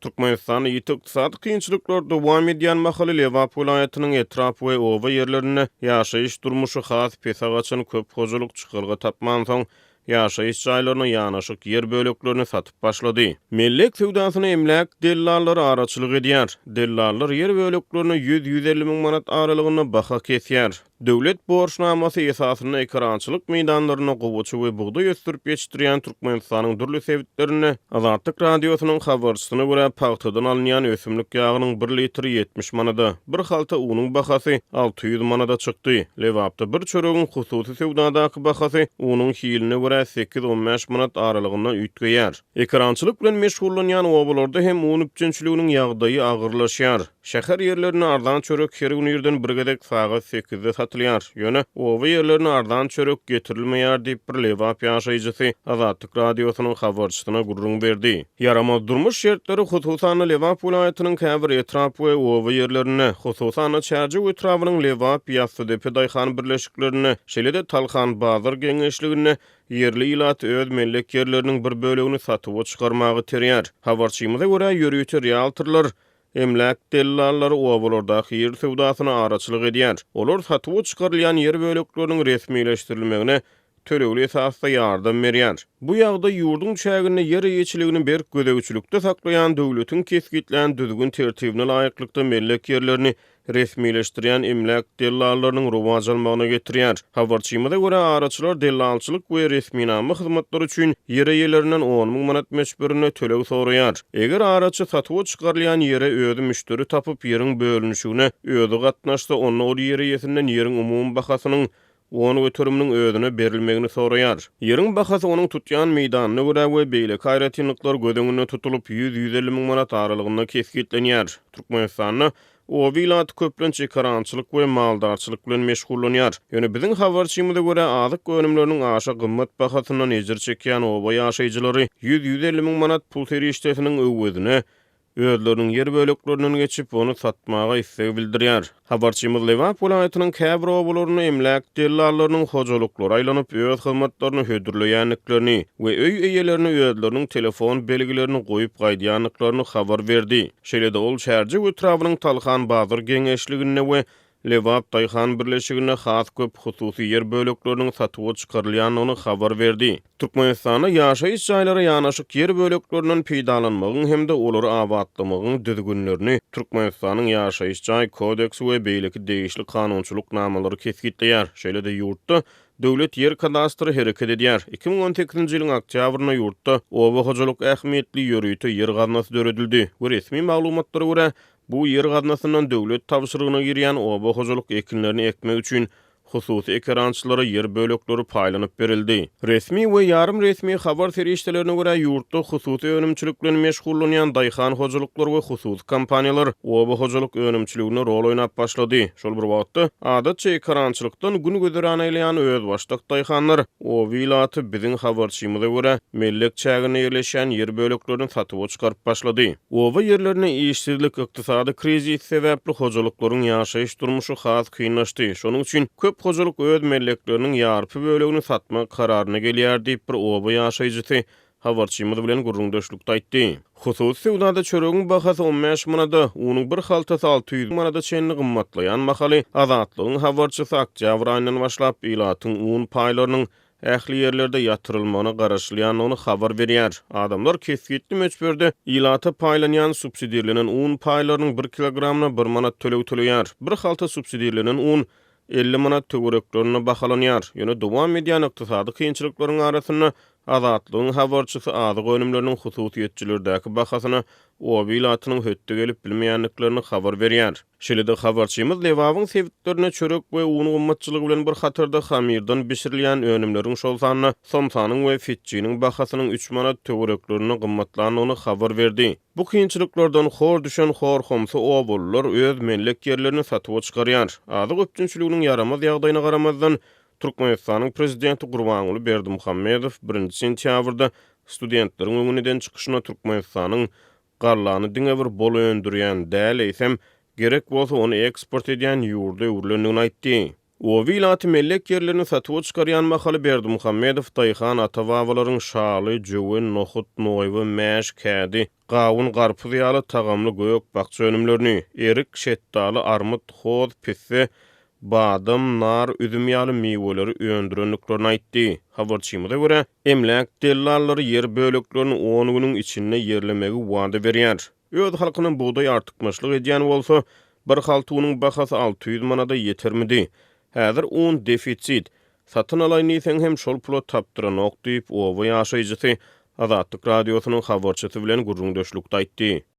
Türkmenistan ýiti-ykdysady kynçylyklar dowam edýän mahaly Lewap vilayatynyň etrapy we oba ýerlerine ýaşaýyş durmuşy has pesagaçyn köp hojalyk çykylgy tapman soň ýaşaýyş jaýlaryna ýanaşyk ýer böleklerini satyp başlady. Mellek sewdasyny emlak dellallary araçylyk edýär. Dellallar ýer böleklerini 100-150 miň manat aralygyna baha kesýär. Döwlet borçnamasy esasyna ekrançylyk meýdanlaryna gowaçy we buğday ösdürip ýetişdirýän Türkmenistanyň dürli sebitlerini Azatlyk radiosynyň habarçysyna görä paxtadan alynýan ösümlik ýagynyň 1 litri 70 manada, bir halta unyň bahasy 600 manada çykdy. Lewapda bir çöregiň hususy sewdadaky bahasy unyň hiline görä 8-15 manat aralygyna üýtgeýär. Ekrançylyk bilen meşgullanýan obalarda hem un üpçünçiliginiň ýagdaýy agyrlaşýar. Şäher ýerlerini ardan çörek her gün ýerden bir gedek sagat 8-de satylýar. Ýöne oba ýerlerini ardan çörek getirilmeýär diýip bir Lewap ýaşaýjysy Azatlyk radiosynyň habarçysyna gurrun berdi. Yaramaz durmuş şertleri hususan Lewap vilayatynyň käbir etrapy we oba ýerlerine, hususan Çärji etrabynyň Lewap ýa-Sudepe daýhan birleşiklerini, şeýle-de Talhan bazar geňeşligini yerli ilat öz mellek yerlerinin bir bölegini satyp çykarmagy terýär. Habarçymyza görä ýörüýçi realtorlar emlak dellallary obalarda ýer sewdasyna araçylyk edýär. Olar satyp çykarylýan ýer bölekleriniň resmileşdirilmegine tölegli esasda ýardam berýär. Bu ýagda ýurdun çägine ýer ýeçiligini berk gödegçilikde saklaýan döwletiň kesgitlen düzgün tertibine laýyklykda mellek ýerlerini resmileşdirýän emlak dellallarynyň rowaj almagyna getirýär. Habarçymyza görä araçylar dellalçylyk we resminama hyzmatlary üçin ýer eýelerinden 10 000 manat meçberine töleg soraýar. Eger araçy satyp çykarylýan ýere özü müşteri tapyp ýeriň bölünüşine özü gatnaşsa onu o ýer eýesinden ýeriň umum bahasynyň onu götürümniň özüne berilmegini soraýar. Ýeriň bahasy onuň tutýan meýdanyna görä we beýle kaýratynlyklar gödeňine tutulup 100-150 miň manat aralygyna kesgitlenýär. Türkmenistanyň o vilayat köplençe karançylyk we maldarçylyk bilen meşgullanýar. Ýöne biziň habarçymyza görä azyk önümleriniň aşa gymmat bahasyndan ejir çekýän oba ýaşaýjylary 100-150 miň manat pul terişdesiniň öwüdine özleriniň ýer bölekleriniň geçip onu satmaga istek bildirýär. Habarçymyz Lewap vilayatynyň käbir obalaryny emlak dellallarynyň hojalyklary aýlanyp öz hyzmatlaryny hödürleýänliklerini we öý eýelerini özleriniň telefon belgilerini goýup gaýdýanlyklaryny habar berdi. Şeýle-de ol Çärji etrabynyň Talhan bazar geňeşligine we Lewap daýhan birleşigine has köp hususy ýer bölekleriniň satyp çykarylýanyny habar berdi. Türkmenistana ýaşaýyş jaýlary ýanaşyk ýer böleklerinden peýdalanmagyň hemde olary abatdamagyň düzgünlerini Türkmenistanyň ýaşaýyş jaý kodeksi we beýleki degişli kanunçylyk namalary kesgitleýär. Şeýle-de ýurtda Döwlet ýer kadastry hereket edýär. 2018-nji ýylyň oktýabrynda ýurtda oba hojalyk ähmiýetli ýörüýte ýer gaznasy döredildi. We resmi maglumatlara görä bu ýer gaznasyndan döwlet tapşyrygyna girýän oba hojalyk ekinlerini ekmek üçin hususy ekrançylara ýer bölekleri paýlanyp berildi. Resmi we ýarym resmi habar terişdelerine görä ýurtda hususy önümçilik bilen meşgullanýan daýhan hojalyklar we hususy kompaniýalar oba hojalyk önümçiligine rol oýnap başlady. Şol bir wagtda adatça ekrançylykdan gün göderen aýlayan öz başlyk daýhanlar o vilayaty biziň habarçymyza görä mellek çägine ýerleşen ýer böleklerini satyp çykaryp başlady. Oba ýerlerine işsizlik, ykdysady krizis sebäpli hojalyklaryň ýaşaýyş durmuşy has kynlaşdy. Şonuň üçin köp hojalyk öz mellekleriniň ýarpy bölegini satma kararyna gelýär diýip bir oba ýaşaýjysy habarçymyz bilen gurrundaşlykda aýtdy. Hususy sewdada çöregiň bahasy 15 manada, unyň bir haltasy 600 manada çenli gymmatlaýan mahaly Azatlygyň habarçysy oktýabr aýyndan başlap ilatyň un paýlarynyň ähli ýerlerde ýatyrylmagyna garaşlýanyny habar berýär. Adamlar kesgitli meçberde ilata paýlanýan subsidiýalenen un paýlarynyň 1 kilogramyna 1 manat töleýär. Bir halta subsidiýalenen un 50 manat töwereklerine bahalanýar. Ýöne dowam edýän ykdysady kynçylyklaryň arasyna Azatlygyň habarçysy azyk önümleriniň hususiýetçilerdäki bahasyna o vilayatynyň hötte gelip bilmeýänliklerini habar berýär. Şeýle-de habarçymyz Lewapyň sebitlerine çörek we un gymmatçylygy bilen bir hatarda hamirdan bişirilýän önümleriň şol sanyna somsanyň we fitçiniň bahasynyň 3 manat töwereklerine gymmatlanyny habar berdi. Bu kynçylyklardan hor düşen hor homsy obalar öz mellek ýerlerini satyp çykarýar. Azyk öpçünçiliginiň yaramaz ýagdaýyna garamazdan Türkmenistanyň prezidenti Gurbanuly Berdimuhammedow 1-nji sentýabrda studentleriň öňünden çykyşyna Türkmenistanyň garlany diňe bir bol öndürýän däl eýsem gerek bolsa onu eksport edýän ýurda öwrülendigini aýtdy. O vilatı mellek yerlerini satıp çıkaryan Mahaly Berdimuhammedow Dayhan ata-babalaryň şaly, jöwen, nohut, noýwy, mäş, kädi, gawun, garpyz ýaly tagamly gök bakça önümlerini, erik, şetdaly, armut, hoz, pisse, badam, nar, üzüm ýaly meweleri öndürenliklerini aýtdy. Habarçymyza görä, emlek dellallary yer böleklerini 10 güniň içinde yerlemegi wada berýär. Öz halkynyň buğday artykmaçlyk edýän bolsa, bir halty unyň bahasy 600 manada ýetermidi? Häzir un defitsit. Satyn alaýnyň hem şol pula tapdyranok diýip owa ýaşaýjysy Azatlyk radiosynyň habarçysy bilen gurrun döşlükde aýtdy.